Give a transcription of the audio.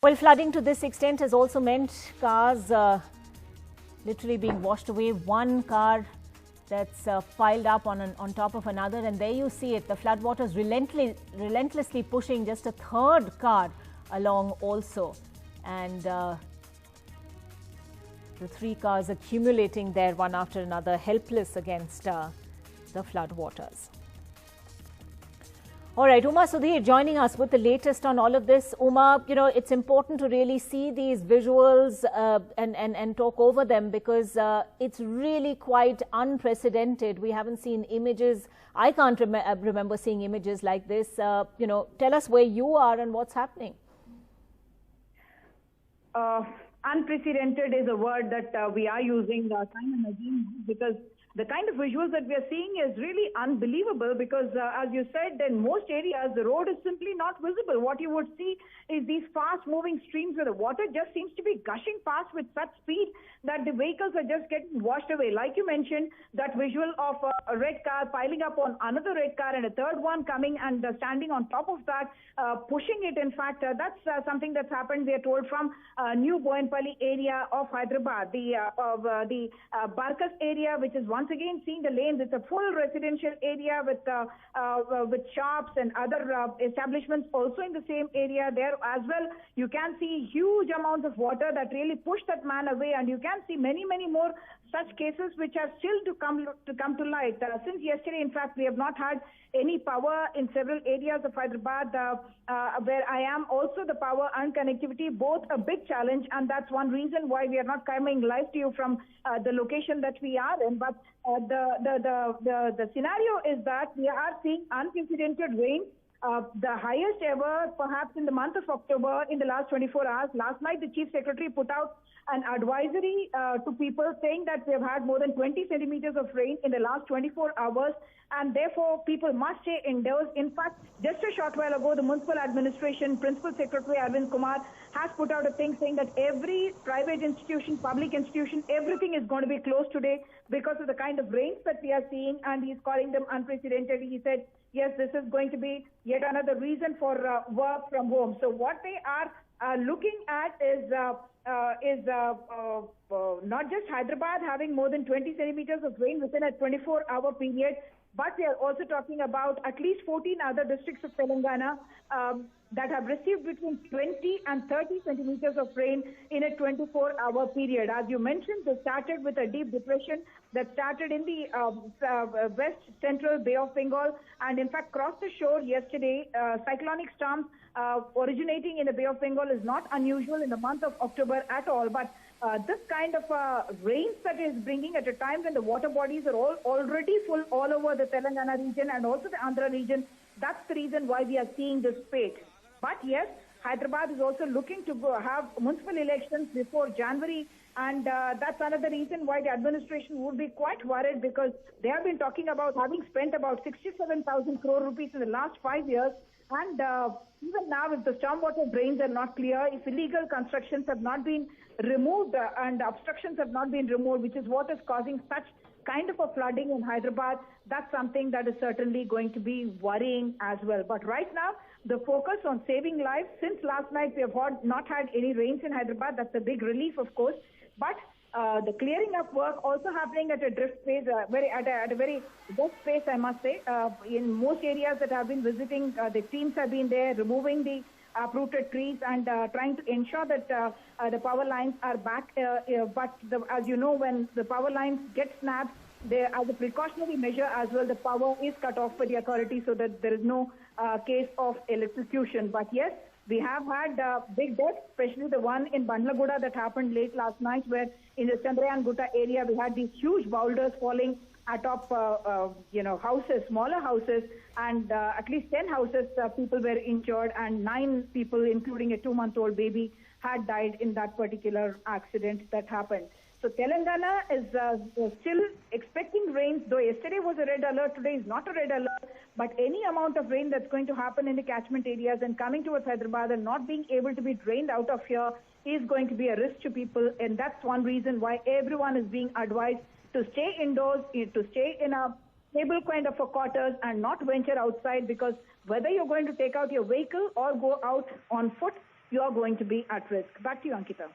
Well, flooding to this extent has also meant cars literally being washed away. One car that's piled up on top of another, and there you see it. The floodwaters relentlessly pushing just a third car along also, and the three cars accumulating there one after another, helpless against the floodwaters. All right, Uma Sudhir joining us with the latest on all of this. Uma, you know, it's important to really see these visuals and talk over them because it's really quite unprecedented. We haven't seen images. I can't remember seeing images like this. You know, tell us where you are and what's happening. Unprecedented is a word that we are using time and again because the kind of visuals that we are seeing is really unbelievable because, as you said, in most areas, the road is simply not visible. What you would see is these fast-moving streams where the water just seems to be gushing past with such speed that the vehicles are just getting washed away. Like you mentioned, that visual of a red car piling up on another red car and a third one coming and standing on top of that, pushing it. In fact, that's something that's happened, we are told, from New Boinpalli area of Hyderabad, the Barkas area, which is once again seeing the lanes. It's a full residential area with shops and other establishments also in the same area there as well. You can see huge amounts of water that really push that man away, and you can see many more such cases which are still to come to light. Since yesterday, in fact, we have not had any power in several areas of Hyderabad, where I am. Also, the power and connectivity, both a big challenge, and that's one reason why we are not coming live to you from the location that we are in. But the scenario is that we are seeing unprecedented rain. The highest ever, perhaps in the month of October, in the last 24 hours. Last night, the Chief Secretary put out an advisory to people saying that we have had more than 20 centimeters of rain in the last 24 hours, and therefore people must stay indoors. In fact, just a short while ago, the Municipal Administration Principal Secretary Arvind Kumar has put out a thing saying that every private institution, public institution, everything is going to be closed today because of the kind of rains that we are seeing, and he's calling them unprecedented. He said, yes, this is going to be yet another reason for work from home. So what they are looking at is not just Hyderabad having more than 20 centimeters of rain within a 24-hour period, but we are also talking about at least 14 other districts of Telangana that have received between 20 and 30 centimeters of rain in a 24-hour period. As you mentioned, they started with a deep depression that started in the west central Bay of Bengal and in fact crossed the shore yesterday. Cyclonic storms originating in the Bay of Bengal is not unusual in the month of October at all, but this kind of rains that is bringing at a time when the water bodies are already full all over the Telangana region and also the Andhra region, that's the reason why we are seeing this spate. But yes, Hyderabad is also looking to have municipal elections before January, and that's another reason why the administration would be quite worried because they have been talking about having spent about 67,000 crore rupees in the last 5 years. And even now, if the stormwater drains are not clear, if illegal constructions have not been removed and obstructions have not been removed, which is what is causing such kind of a flooding in Hyderabad, that's something that is certainly going to be worrying as well. But right now, the focus on saving lives, since last night we have not had any rains in Hyderabad, that's a big relief, of course. But the clearing up work also happening at a drift phase, at a very best pace, I must say. In most areas that I've been visiting, the teams have been there removing the uprooted trees and trying to ensure that the power lines are back. But as you know, when the power lines get snapped, as a precautionary measure as well, the power is cut off by the authorities so that there is no case of electrocution. But yes, we have had big deaths, especially the one in Bandlaguda that happened late last night, where in the Chandrayan Gutta area, we had these huge boulders falling atop, houses, smaller houses, and at least 10 houses, people were injured, and 9 people, including a 2-month-old baby, had died in that particular accident that happened. So Telangana is still expecting rains, though yesterday was a red alert, today is not a red alert, but any amount of rain that's going to happen in the catchment areas and coming towards Hyderabad and not being able to be drained out of here is going to be a risk to people, and that's one reason why everyone is being advised to stay indoors, to stay in a stable kind of a quarters and not venture outside, because whether you're going to take out your vehicle or go out on foot, you're going to be at risk. Back to you, Ankita.